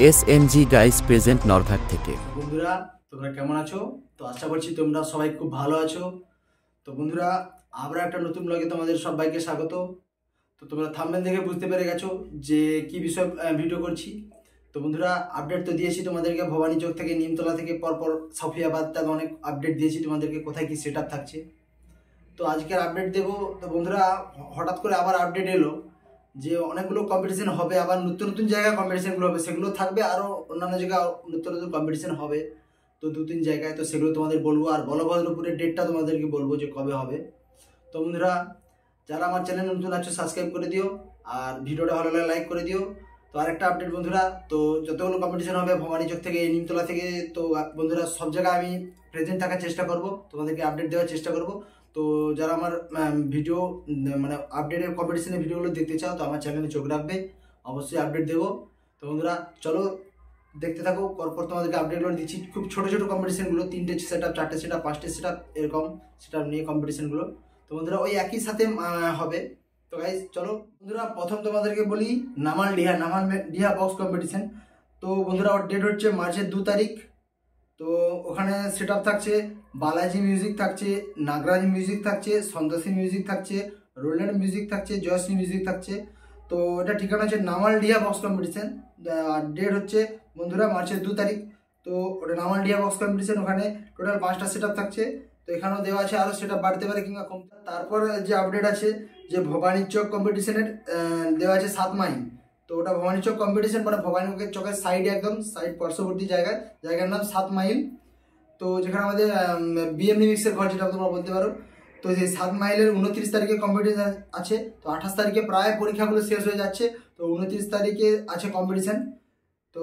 SMG guys present Narghat থেকে। বন্ধুরা তোমরা কেমন আছো? তো আশা করছি তোমরা সবাই খুব ভালো আছো। তো বন্ধুরা আবার একটা নতুন ব্লগে তোমাদের সবাইকে স্বাগত। তো তোমরা থাম্বনেল দেখে বুঝতে পেরে গেছো যে কি বিষয় ভিডিও করছি। তো বন্ধুরা আপডেট তো দিয়েছি তোমাদেরকে, ভবানী চক থেকে নিমতলা থেকে পরপর সাফিয়াবাদ তক অনেক আপডেট দিয়েছি তোমাদেরকে, কোথায় কি সেট আপ থাকছে। তো আজকের আপডেট দেবো। তো বন্ধুরা হঠাৎ করে আবার আপডেট এলো যে অনেকগুলো কম্পিটিশন হবে, আবার নতুন নতুন জায়গায় কম্পিটিশনগুলো হবে, সেগুলো থাকবে, আরও অন্যান্য জায়গায় নতুন নতুন কম্পিটিশন হবে। তো দু তিন জায়গায়, তো সেগুলো তোমাদের বলবো, আর বলভদ্রপুরের ডেটটা তোমাদেরকে বলবো যে কবে হবে। তো বন্ধুরা যারা আমার চ্যানেল নতুন আছো সাবস্ক্রাইব করে দিও, আর ভিডিওটা ভালো লাগলে লাইক করে দিও। তো আরেকটা আপডেট বন্ধুরা, তো যতগুলো কম্পিটিশন হবে ভবানী চক থেকে নিমতলা থেকে, তো বন্ধুরা সব জায়গায় আমি প্রেজেন্ট থাকার চেষ্টা করব, তোমাদেরকে আপডেট দেওয়ার চেষ্টা করব। তো যারা আমার ভিডিও মানে আপডেটের কম্পিটিশনের ভিডিওগুলো দেখতে চাও তো আমার চ্যানেলে চোখ রাখবে, অবশ্যই আপডেট দেবো। তো বন্ধুরা চলো দেখতে থাকো, পরপর তোমাদেরকে আপডেটগুলো দিচ্ছি। খুব ছোটো ছোটো কম্পিটিশনগুলো, 3টে সেট আপ, 4টে সেট আপ, 5টে সেট আপ, এরকম সেট আপ নিয়ে কম্পিটিশনগুলো। তো বন্ধুরা ওই একই সাথে হবে। তো গাইজ চলো বন্ধুরা, প্রথম তোমাদেরকে বলি নামাল ডিহা বক্স কম্পিটিশন। তো বন্ধুরা ওর ডেট হচ্ছে মার্চের 2 তারিখ। তো ওখানে সেট আপ থাকছে বালাজি মিউজিক থাকছে, নাগরাজ মিউজিক থাকছে, সন্তোষী মিউজিক থাকছে, রোল্যান্ড মিউজিক থাকছে, জয়শ্রী মিউজিক থাকছে। তো এটা ঠিকানা হচ্ছে নামালডিহা বক্স কম্পিটিশন। ডেট হচ্ছে বন্ধুরা মার্চের 2 তারিখ। তো ওটা নামালডিহা বক্স কম্পিটিশন, ওখানে টোটাল 5টা সেট আপ থাকছে। তো এখানেও দেওয়া আছে, আরও সেট আপ বাড়তে পারে কিংবা কমতে। তারপর যে আপডেট আছে যে ভবানী চক কম্পিটিশনের দেওয়া আছে 7 মাইল। তো ওটা ভবানী চক কম্পিটিশন, মানে ভবানী চকের সাইডে, একদম সাইড পার্শ্ববর্তী জায়গার নাম 7 মাইল। তো যেখানে আমাদের বিএম মিক্সের ঘর, যেটা তোমরা বলতে পারো। তো সেই 7 মাইলের 29 তারিখে কম্পিটিশন আছে। তো 28 তারিখে প্রায় পরীক্ষাগুলো শেষ হয়ে যাচ্ছে। তো 29 তারিখে আছে কম্পিটিশন। তো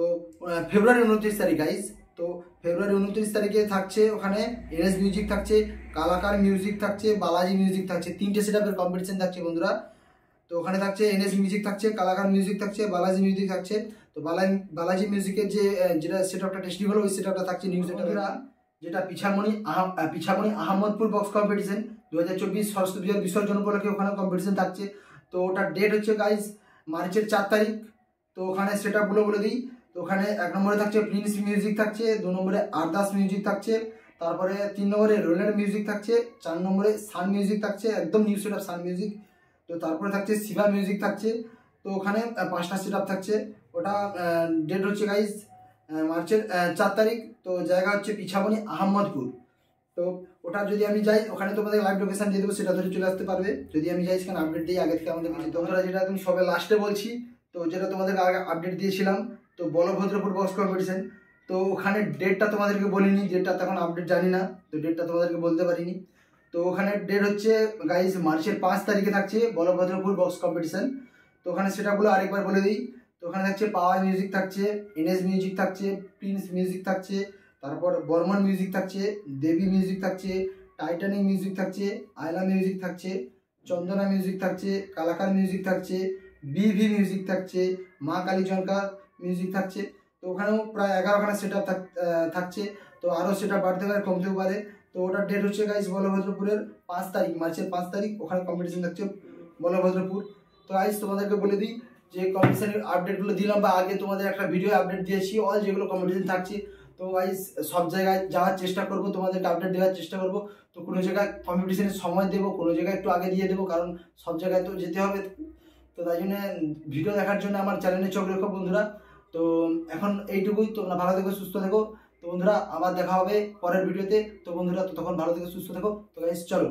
ফেব্রুয়ারি 29 তারিখ গাইজ। তো ফেব্রুয়ারি 29 তারিখে থাকছে ওখানে এনএস মিউজিক থাকছে, কালাকার মিউজিক থাকছে, বালাজি মিউজিক থাকছে। 3টে সেট আপের কম্পিটিশন থাকছে বন্ধুরা। তো ওখানে থাকছে এনএস মিউজিক থাকছে, কালাকার মিউজিক থাকছে, বালাজি মিউজিক থাকছে। তো বালাজি মিউজিকের যেটা সেট আপটা টেস্টিং হলো, ওই সেট আপটা থাকছে নিউ সেট আপটা, যেটা পিছামণি আহমদপুর বক্স কম্পিটিশন 2024 সরস্বতী পূজার বিসর্জন উপলক্ষে ওখানে কম্পিটিশন থাকছে। তো ওটার ডেট হচ্ছে গাইজ মার্চের 4 তারিখ। তো ওখানে সেট আপগুলো বলে দিই। তো ওখানে 1 নম্বরে থাকছে প্রিন্স মিউজিক থাকছে, 2 নম্বরে আরদাস মিউজিক থাকছে, তারপরে 3 নম্বরে রোল্যান্ড মিউজিক থাকছে, 4 নম্বরে সান মিউজিক থাকছে, একদম নিউ সেট আপ সান মিউজিক। তো তারপরে থাকছে শিবা মিউজিক থাকছে। তো ওখানে 5টা সেট আপ থাকছে। ওটা ডেট হচ্ছে গাইজ মার্চের 4 তারিখ। তো জায়গা হচ্ছে পিছামণি আহমদপুর। তো ওটা যদি আমি যাই, ওখানে তোমাদের লাইভ লোকেশন দিয়ে দেবো, সেটা ধরে চলে আসতে পারবে। যদি আমি যাই সেখানে আপডেট দিই আগে থেকে আমাদের কাছে। তোমরা যেটা তুমি সবে লাস্টে বলছি, তো যেটা তোমাদের আগে আপডেট দিয়েছিলাম, তো বলভদ্রপুর বক্স কম্পিটিশন। তো ওখানে ডেটটা তোমাদেরকে বলিনি, ডেটটা তখন আপডেট জানি না, তো ডেটটা তোমাদেরকে বলতে পারিনি। তো ওখানে ডেট হচ্ছে গাইজ মার্চের 5 তারিখে থাকছে বলভদ্রপুর বক্স কম্পিটিশন। তো ওখানে সেটাগুলো আরেকবার বলে দিই। তো ওখানে থাকছে পাওয়ার মিউজিক থাকছে, এনএস মিউজিক থাকছে, প্রিন্স মিউজিক থাকছে, তারপর বর্মন মিউজিক থাকছে, দেবী মিউজিক থাকছে, টাইটানিক মিউজিক থাকছে, আয়লা মিউজিক থাকছে, চন্দনা মিউজিক থাকছে, কালাকার মিউজিক থাকছে, বিভি মিউজিক থাকছে, মা কালী জনকার মিউজিক থাকছে। তো ওখানেও প্রায় 11খানা সেট আপ থাকছে। তো আরও সেট আপ বাড়তে পারে, কমতেও পারে। তো ওটার ডেট হচ্ছে গাইজ বলভদ্রপুরের 5 তারিখ, মার্চের 5 তারিখ ওখানে কম্পিটিশন থাকছে বলভদ্রপুর। তো গাইজ তোমাদেরকে বলে দিই যে কম্পিটিশনের আপডেটগুলো দিলাম, বা আগে তোমাদের একটা ভিডিও আপডেট দিয়েছি অল যেগুলো কম্পিটিশন থাকছে। তো গাইজ সব জায়গায় যাওয়ার চেষ্টা করবো, তোমাদেরকে আপডেট দেওয়ার চেষ্টা করবো। তো কোনো জায়গায় কম্পিটিশনের সময় দেবো, কোনো জায়গায় একটু আগে দিয়ে দেবো, কারণ সব জায়গায় তো যেতে হবে। তো তাই জন্য ভিডিও দেখার জন্য আমার চ্যানেলে চোখ রেখো বন্ধুরা। তো এখন এইটুকুই, তোমরা ভালো থেকো, সুস্থ থেকো। তো বন্ধুরা আবার দেখা হবে পরের ভিডিওতে। তো বন্ধুরা তখন ভালো থেকো, সুস্থ থেকো। তো গাইজ চলো।